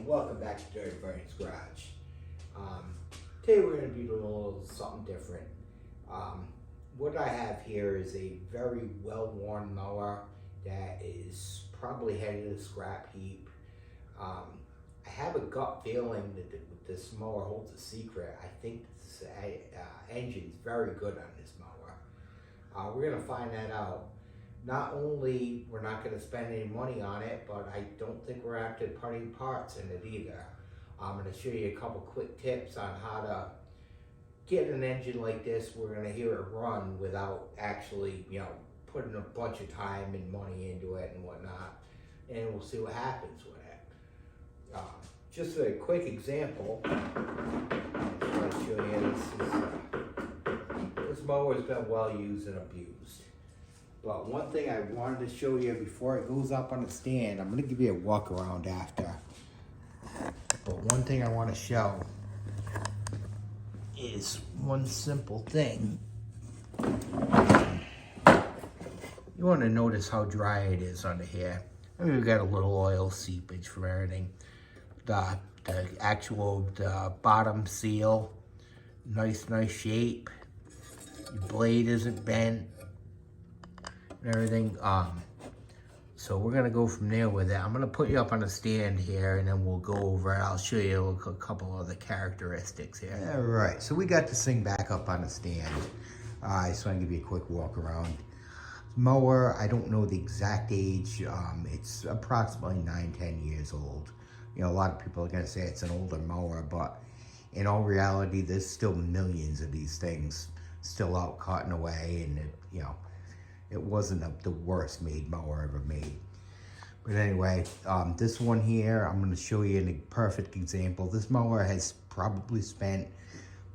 Welcome back to Dirty Bernie's Garage. Today we're going to be doing a little something different. What I have here is a very well-worn mower that is probably headed to the scrap heap. I have a gut feeling that this mower holds a secret. I think this engine's very good on this mower. We're going to find that out. Not only we're not going to spend any money on it, but I don't think we're after putting parts in it either. I'm going to show you a couple quick tips on how to get an engine like this. We're going to hear it run without actually, putting a bunch of time and money into it and whatnot. And we'll see what happens with it. Just a quick example. I'm going to show you this mower has been well used and abused. But one thing I wanted to show you before it goes up on the stand, I'm going to give you a walk around after. But one thing I want to show is one simple thing. You want to notice how dry it is under here. I mean, we've got a little oil seepage from everything. The actual bottom seal, nice shape. Your blade isn't bent. And everything. So we're gonna go from there with it. I'm gonna put you up on a stand here and then we'll go over it. I'll show you a couple other characteristics here. All right, so we got this thing back up on the stand. I just wanna give you a quick walk around. Mower, I don't know the exact age. It's approximately 9-10 years old. A lot of people are gonna say it's an older mower, but in all reality, there's still millions of these things still out cutting away, and it wasn't the worst made mower ever made. But anyway, this one here, I'm going to show you a perfect example. This mower has probably spent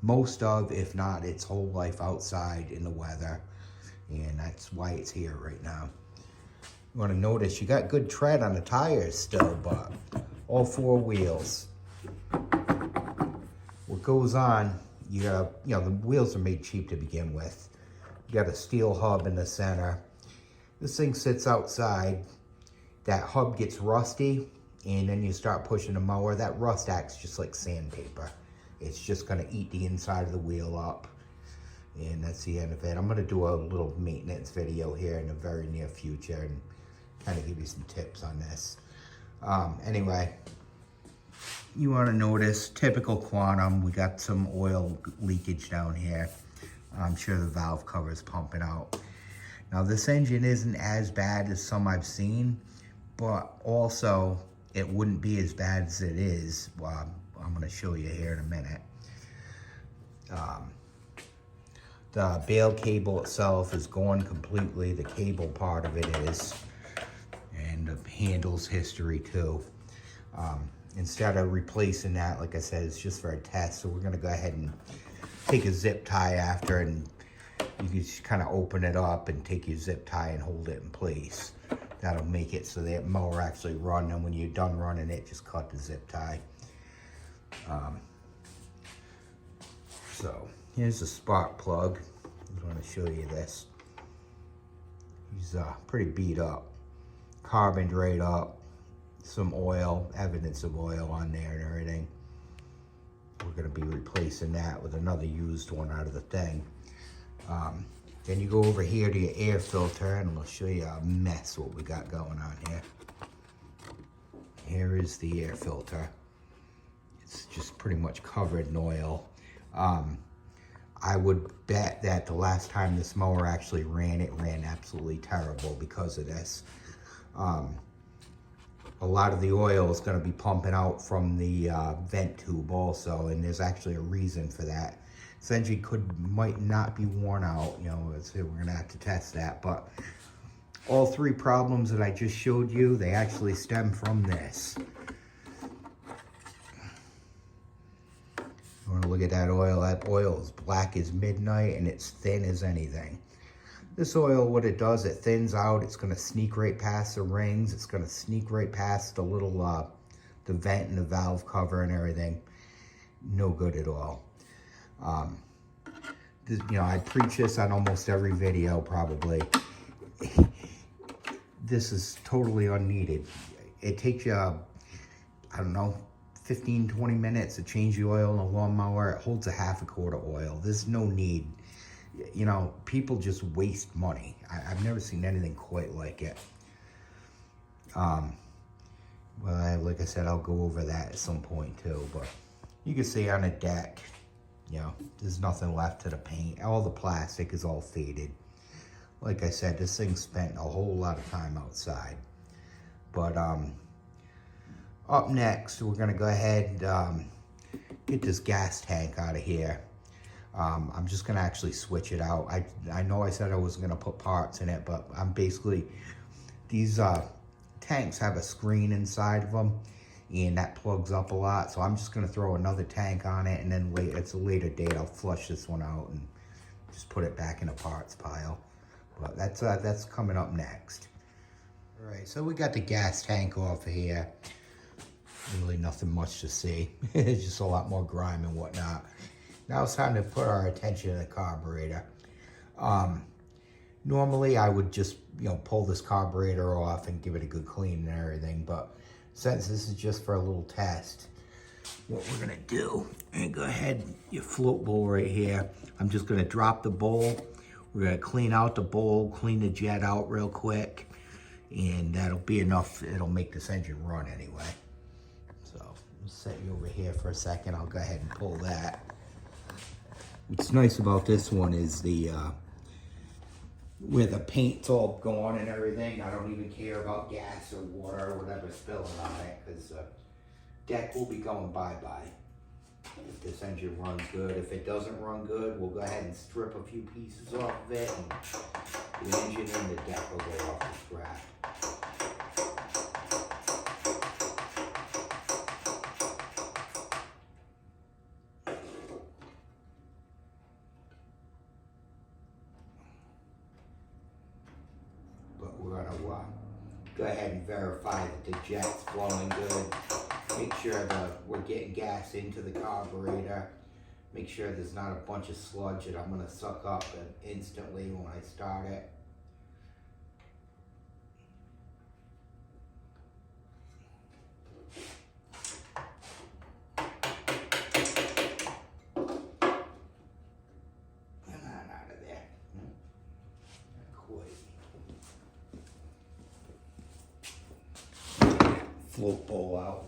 most of, if not its whole life outside in the weather. And that's why it's here right now. You want to notice you got good tread on the tires still, but all four wheels. What goes on, the wheels are made cheap to begin with. You got a steel hub in the center. This thing sits outside. That hub gets rusty, and then you start pushing the mower. That rust acts just like sandpaper. It's just gonna eat the inside of the wheel up. And that's the end of it. I'm gonna do a little maintenance video here in the very near future and kind of give you some tips on this. Anyway, you wanna notice, typical Quantum, we got some oil leakage down here. I'm sure the valve cover is pumping out. Now this engine isn't as bad as some I've seen, but also it wouldn't be as bad as it is. Well, I'm gonna show you here in a minute. The bail cable itself is gone completely. The cable part of it is, and the handles history too. Instead of replacing that, like I said, it's just for a test. So we're gonna go ahead and take a zip tie after, and you can just kind of open it up and take your zip tie and hold it in place. That'll make it so that mower actually run, and when you're done running it, just cut the zip tie. So here's the spark plug. I want to show you this. He's pretty beat up, carboned right up, some oil, evidence of oil on there and everything. We're going to be replacing that with another used one out of the thing. Then you go over here to your air filter, and I'll show you a mess what we got going on here. Here is the air filter. It's just pretty much covered in oil. I would bet that the last time this mower actually ran, it ran absolutely terrible because of this. A lot of the oil is going to be pumping out from the vent tube also, and there's actually a reason for that. This engine might not be worn out, we're going to have to test that, but all three problems that I just showed you, they actually stem from this. You want to look at that oil? That oil is black as midnight, and it's thin as anything. This oil, what it does, it thins out. It's going to sneak right past the rings. It's going to sneak right past the little, the vent and the valve cover and everything. No good at all. I preach this on almost every video, probably. This is totally unneeded. It takes you, I don't know, 15, 20 minutes to change the oil in a lawnmower. It holds a half a quart of oil. There's no need. You know, people just waste money. I've never seen anything quite like it. Well, like I said, I'll go over that at some point too, but you can see on the deck, you know, there's nothing left to the paint. All the plastic is all faded. Like I said, this thing spent a whole lot of time outside. But up next, we're gonna go ahead and get this gas tank out of here. I'm just gonna actually switch it out. I know I said I was gonna put parts in it, but I'm basically, these tanks have a screen inside of them, and that plugs up a lot. So I'm just gonna throw another tank on it, and then it's a later date, I'll flush this one out and just put it back in a parts pile. But that's coming up next. All right, so we got the gas tank off of here. Really nothing much to see. It's just a lot more grime and whatnot. Now it's time to put our attention to the carburetor. Normally I would just, you know, pull this carburetor off and give it a good clean and everything, but since this is just for a little test, what we're gonna do, and go ahead, your float bowl right here, I'm just gonna drop the bowl. We're gonna clean out the bowl, clean the jet out real quick, and that'll be enough. It'll make this engine run anyway. So I'll set you over here for a second. I'll go ahead and pull that. What's nice about this one is the where the paint's all gone and everything. I don't even care about gas or water or whatever spilling on it, because the deck will be going bye-bye if this engine runs good. If it doesn't run good, we'll go ahead and strip a few pieces off of it, and the engine and the deck will go off the scrap. But we're gonna go ahead and verify that the jet's flowing good. Make sure that we're getting gas into the carburetor. Make sure there's not a bunch of sludge that I'm gonna suck up instantly when I start it. Come on out of there. Not quite. Float bowl out.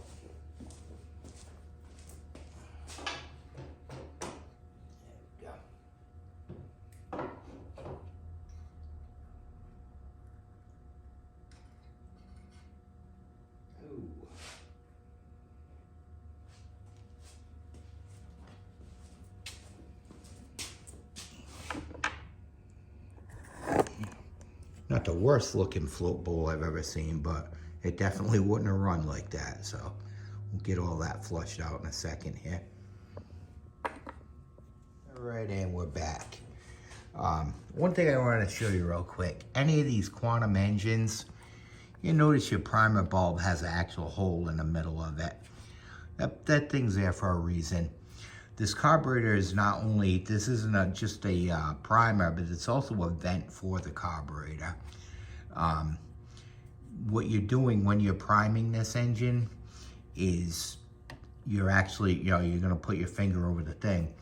Not the worst looking float bowl I've ever seen, but it definitely wouldn't have run like that. So we'll get all that flushed out in a second here. All right, and we're back. One thing I wanted to show you real quick, any of these Quantum engines, you notice your primer bulb has an actual hole in the middle of it. That thing's there for a reason. This carburetor is not only, this isn't just a primer, but it's also a vent for the carburetor. What you're doing when you're priming this engine is you're actually, you know, you're gonna put your finger over the thing,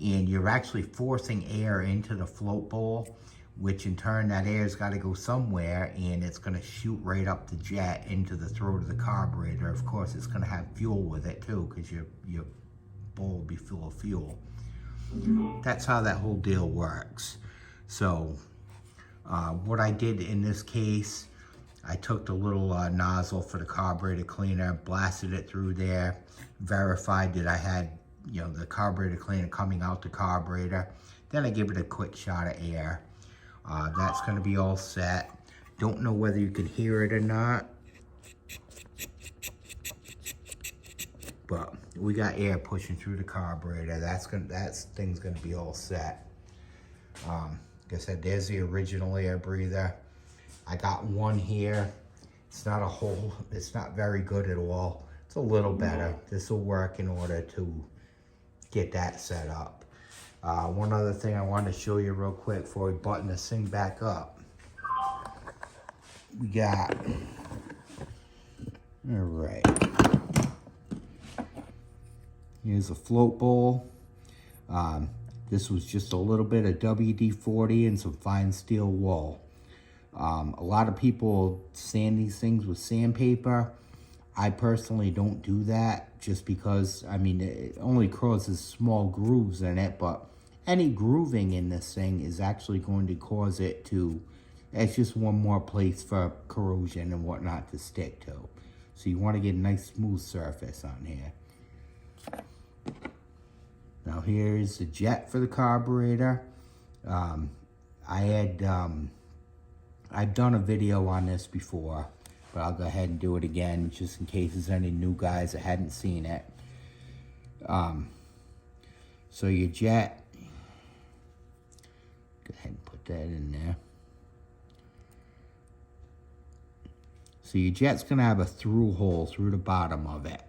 and you're actually forcing air into the float bowl, which in turn that air's gotta go somewhere, and it's gonna shoot right up the jet into the throat of the carburetor. Of course, it's gonna have fuel with it too, because your bowl will be full of fuel. That's how that whole deal works. So what I did in this case, I took the little nozzle for the carburetor cleaner, blasted it through there, verified that I had, you know, the carburetor cleaner coming out the carburetor. Then I give it a quick shot of air. That's gonna be all set. Don't know whether you can hear it or not, but we got air pushing through the carburetor. That thing's gonna be all set. Like I said, there's the original air breather. I got one here. It's not a whole, it's not very good at all. It's a little better. This will work in order to get that set up. One other thing I wanted to show you real quick before we button this thing back up. We got, all right. Here's a float bowl. This was just a little bit of WD-40 and some fine steel wool. A lot of people sand these things with sandpaper. I personally don't do that just because, I mean, it only causes small grooves in it, but any grooving in this thing is actually going to cause it to, it's just one more place for corrosion and whatnot to stick to. So you want to get a nice smooth surface on here. Now here's the jet for the carburetor. I've done a video on this before, but I'll go ahead and do it again just in case there's any new guys that hadn't seen it. So your jet, go ahead and put that in there. So your jet's gonna have a through hole through the bottom of it.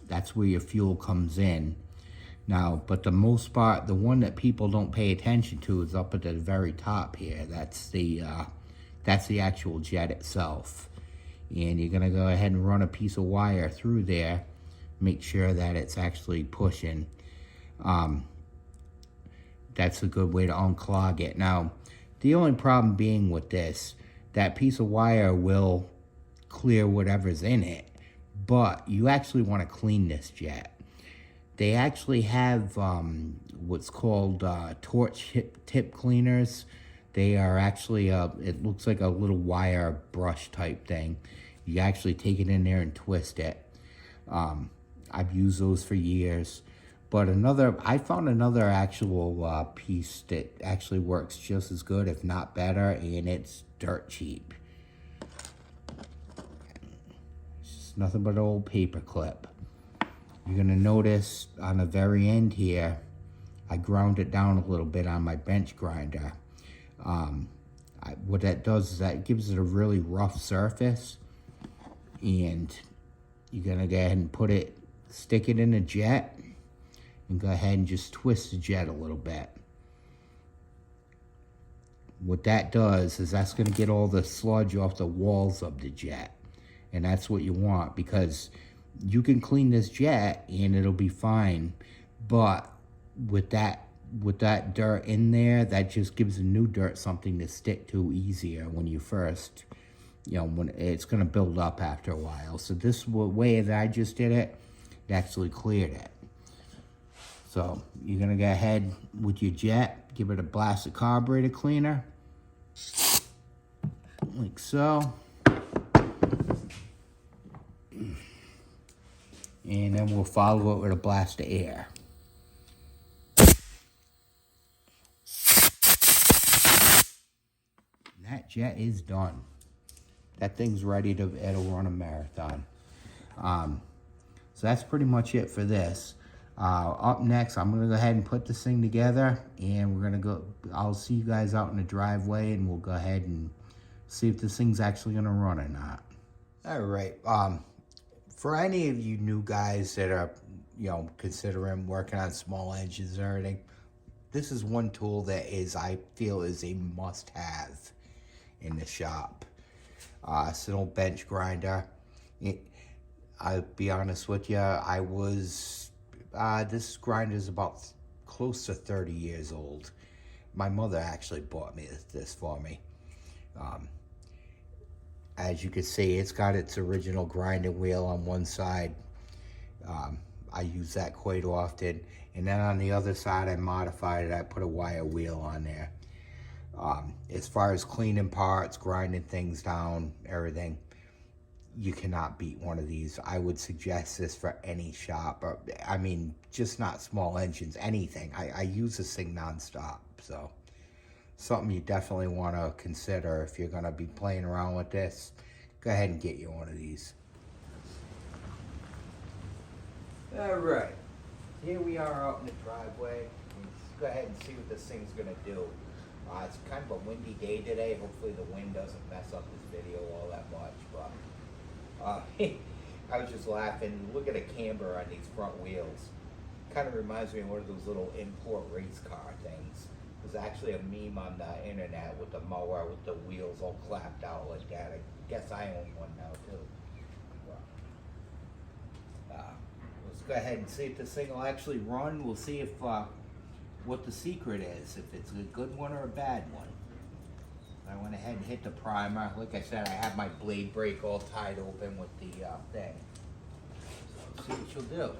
That's where your fuel comes in. Now, but the most part, the one that people don't pay attention to is up at the very top here. That's the actual jet itself. And you're gonna go ahead and run a piece of wire through there, make sure that it's actually pushing. That's a good way to unclog it. Now, the only problem being with this, that piece of wire will clear whatever's in it, but you actually want to clean this jet. They actually have what's called torch tip cleaners. They are actually, it looks like a little wire brush type thing. You actually take it in there and twist it. I've used those for years. But I found another actual piece that actually works just as good, if not better, and it's dirt cheap. It's just nothing but an old paper clip. You're gonna notice on the very end here, I ground it down a little bit on my bench grinder. What that does is that gives it a really rough surface, and you're gonna go ahead and stick it in the jet, and go ahead and just twist the jet a little bit. What that does is that's gonna get all the sludge off the walls of the jet, and that's what you want, because you can clean this jet and it'll be fine, but with that dirt in there, that just gives the new dirt something to stick to easier when you first, when it's gonna build up after a while. So this way that I just did it, it actually cleared it. So you're gonna go ahead with your jet, give it a blast of carburetor cleaner, like so. And then we'll follow it with a blast of air. And that jet is done. That thing's ready to, it'll run a marathon. So that's pretty much it for this. Up next, I'm gonna go ahead and put this thing together, and I'll see you guys out in the driveway, and we'll go ahead and see if this thing's actually gonna run or not. All right, for any of you new guys that are, considering working on small engines or anything, this is one tool that I feel is a must-have in the shop. It's an old bench grinder. I'll be honest with you, this grinder is about close to 30 years old. My mother actually bought me this for me. As you can see, it's got its original grinding wheel on one side. I use that quite often. And then on the other side, I modified it. I put a wire wheel on there. As far as cleaning parts, grinding things down, everything, you cannot beat one of these. I would suggest this for any shop, or I mean, just not small engines, anything. I use this thing nonstop, so something you definitely want to consider if you're going to be playing around with this. Go ahead and get you one of these. All right, here we are out in the driveway. Let's go ahead and see what this thing's going to do. It's kind of a windy day today. Hopefully the wind doesn't mess up this video all that much, but I was just laughing. Look at the camber on these front wheels. Kind of reminds me of one of those little import race car things. There's actually a meme on the internet with the mower with the wheels all clapped out like that. I guess I own one now too. go ahead and see if this thing will actually run. We'll see if what the secret is, if it's a good one or a bad one. I went ahead and hit the primer. Like I said, I have my blade brake all tied open with the thing. So let's see what she'll do.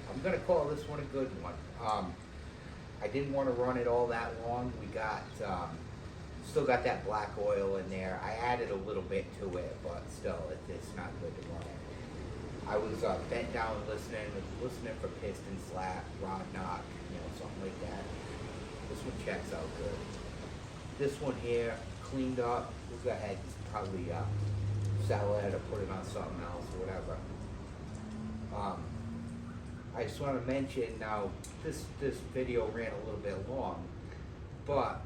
I'm gonna call this one a good one. I didn't want to run it all that long. We got still got that black oil in there. I added a little bit to it, but still, it's not good to run it. I was bent down listening for piston slap, rod knock, something like that. This one checks out good. This one here, cleaned up. We'll go ahead and probably sell it or put it on something else or whatever. I just want to mention now, this video ran a little bit long, but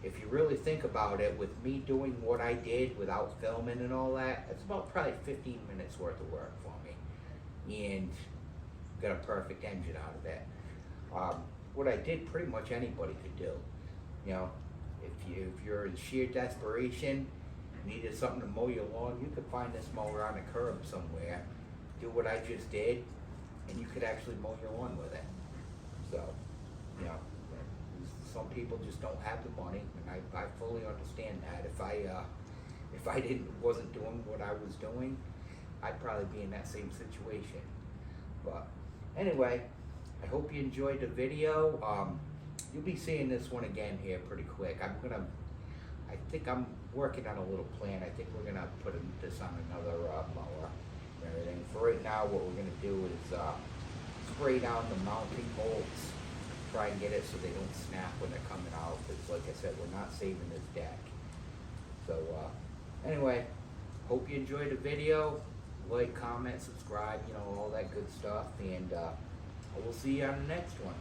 if you really think about it, with me doing what I did without filming and all that, it's about probably 15 minutes worth of work for me, and got a perfect engine out of it. What I did, pretty much anybody could do. If you're in sheer desperation, needed something to mow your lawn, you could find this mower on a curb somewhere, do what I just did, and you could actually mow your lawn with it. So, some people just don't have the money, and I fully understand that. If I wasn't doing what I was doing, I'd probably be in that same situation. But anyway, I hope you enjoyed the video. You'll be seeing this one again here pretty quick. I think I'm working on a little plan. I think we're gonna put this on another mower and everything. For right now, what we're gonna do is spray down the mounting bolts, try and get it so they don't snap when they're coming out, because like I said, we're not saving this deck. So anyway, hope you enjoyed the video. Like, comment, subscribe, all that good stuff, and we'll see you on the next one.